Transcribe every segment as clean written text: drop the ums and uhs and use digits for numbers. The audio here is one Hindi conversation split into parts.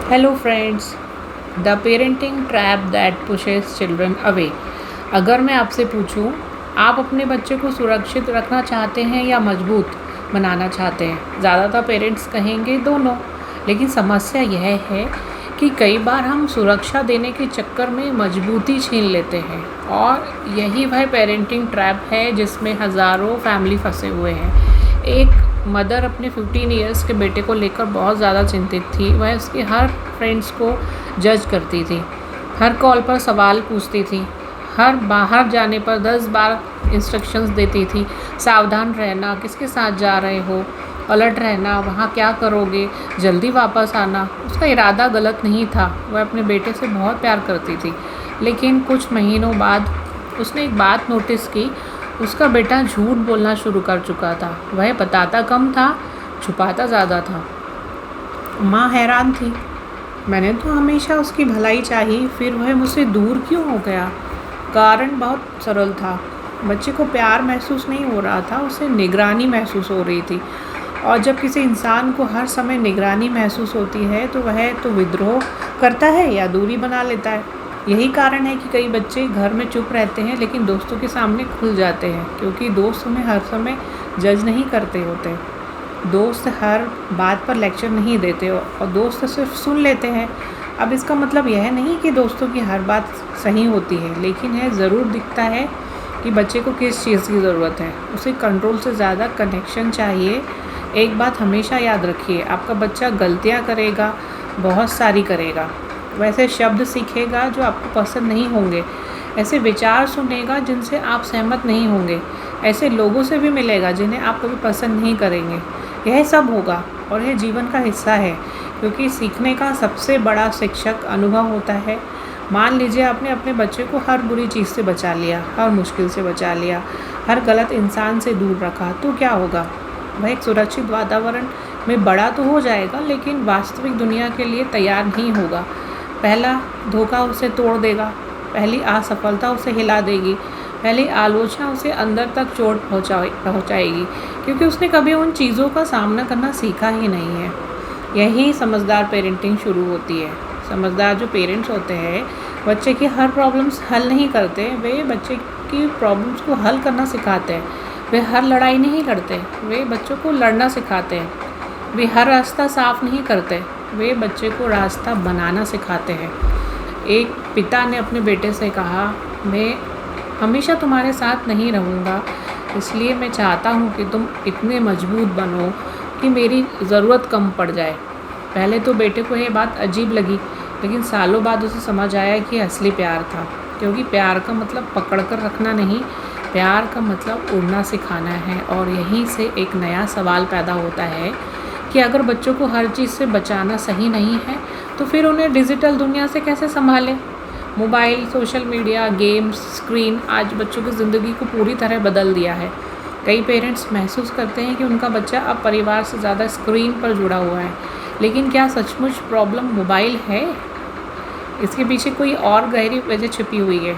Hello friends, the parenting trap that pushes children away. अगर मैं आपसे पूछूं, आप अपने बच्चे को सुरक्षित रखना चाहते हैं या मजबूत बनाना चाहते हैं? ज़्यादातर पेरेंट्स कहेंगे दोनों। लेकिन समस्या यह है कि कई बार हम सुरक्षा देने के चक्कर में मजबूती छीन लेते हैं, और यही वह पेरेंटिंग ट्रैप है जिसमें हज़ारों फैमिली फंसे हुए हैं। एक मदर अपने 15 इयर्स के बेटे को लेकर बहुत ज़्यादा चिंतित थी। वह उसके हर फ्रेंड्स को जज करती थी, हर कॉल पर सवाल पूछती थी, हर बाहर जाने पर 10 बार इंस्ट्रक्शंस देती थी। सावधान रहना, किसके साथ जा रहे हो, अलर्ट रहना, वहाँ क्या करोगे, जल्दी वापस आना। उसका इरादा गलत नहीं था, वह अपने बेटे से बहुत प्यार करती थी। लेकिन कुछ महीनों बाद उसने एक बात नोटिस की। उसका बेटा झूठ बोलना शुरू कर चुका था। वह बताता कम था, छुपाता ज़्यादा था। माँ हैरान थी। मैंने तो हमेशा उसकी भलाई चाही, फिर वह मुझसे दूर क्यों हो गया? कारण बहुत सरल था। बच्चे को प्यार महसूस नहीं हो रहा था, उसे निगरानी महसूस हो रही थी। और जब किसी इंसान को हर समय निगरानी महसूस होती है तो वह तो विद्रोह करता है या दूरी बना लेता है। यही कारण है कि कई बच्चे घर में चुप रहते हैं लेकिन दोस्तों के सामने खुल जाते हैं, क्योंकि दोस्त उन्हें हर समय जज नहीं करते होते। दोस्त हर बात पर लेक्चर नहीं देते और दोस्त सिर्फ सुन लेते हैं। अब इसका मतलब यह नहीं कि दोस्तों की हर बात सही होती है, लेकिन है ज़रूर दिखता है कि बच्चे को किस चीज़ की ज़रूरत है। उसे कंट्रोल से ज़्यादा कनेक्शन चाहिए। एक बात हमेशा याद रखिए, आपका बच्चा गलतियाँ करेगा, बहुत सारी करेगा। वैसे शब्द सीखेगा जो आपको पसंद नहीं होंगे, ऐसे विचार सुनेगा जिनसे आप सहमत नहीं होंगे, ऐसे लोगों से भी मिलेगा जिन्हें आप कभी पसंद नहीं करेंगे। यह सब होगा और यह जीवन का हिस्सा है, क्योंकि सीखने का सबसे बड़ा शिक्षक अनुभव होता है। मान लीजिए आपने अपने बच्चे को हर बुरी चीज़ से बचा लिया, हर मुश्किल से बचा लिया, हर गलत इंसान से दूर रखा, तो क्या होगा? वह एक सुरक्षित वातावरण में बड़ा तो हो जाएगा, लेकिन वास्तविक दुनिया के लिए तैयार नहीं होगा। पहला धोखा उसे तोड़ देगा, पहली असफलता उसे हिला देगी, पहली आलोचना उसे अंदर तक चोट पहुंचाएगी, क्योंकि उसने कभी उन चीज़ों का सामना करना सीखा ही नहीं है। यही समझदार पेरेंटिंग शुरू होती है। समझदार जो पेरेंट्स होते हैं, बच्चे की हर प्रॉब्लम्स हल नहीं करते, वे बच्चे की प्रॉब्लम्स को हल करना सिखाते हैं। वे हर लड़ाई नहीं लड़ते, वे बच्चों को लड़ना सिखाते हैं। वे हर रास्ता साफ नहीं करते, वे बच्चे को रास्ता बनाना सिखाते हैं। एक पिता ने अपने बेटे से कहा, मैं हमेशा तुम्हारे साथ नहीं रहूँगा, इसलिए मैं चाहता हूँ कि तुम इतने मजबूत बनो कि मेरी ज़रूरत कम पड़ जाए। पहले तो बेटे को ये बात अजीब लगी, लेकिन सालों बाद उसे समझ आया कि असली प्यार था। क्योंकि प्यार का मतलब पकड़ कर रखना नहीं, प्यार का मतलब उड़ना सिखाना है। और यहीं से एक नया सवाल पैदा होता है कि अगर बच्चों को हर चीज़ से बचाना सही नहीं है, तो फिर उन्हें डिजिटल दुनिया से कैसे संभालें? Mobile, social media, games, screen आज बच्चों की ज़िंदगी को पूरी तरह बदल दिया है। कई पेरेंट्स महसूस करते हैं कि उनका बच्चा अब परिवार से ज़्यादा स्क्रीन पर जुड़ा हुआ है। लेकिन क्या सचमुच प्रॉब्लम मोबाइल है? इसके पीछे कोई और गहरी वजह छिपी हुई है।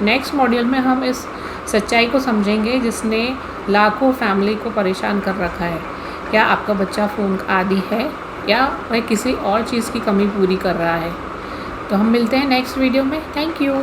नेक्स्ट मॉड्यूल में हम इस सच्चाई को समझेंगे जिसने लाखों फैमिली को परेशान कर रखा है। क्या आपका बच्चा फ़ोन का आदी है, या वह किसी और चीज़ की कमी पूरी कर रहा है? तो हम मिलते हैं नेक्स्ट वीडियो में। Thank you.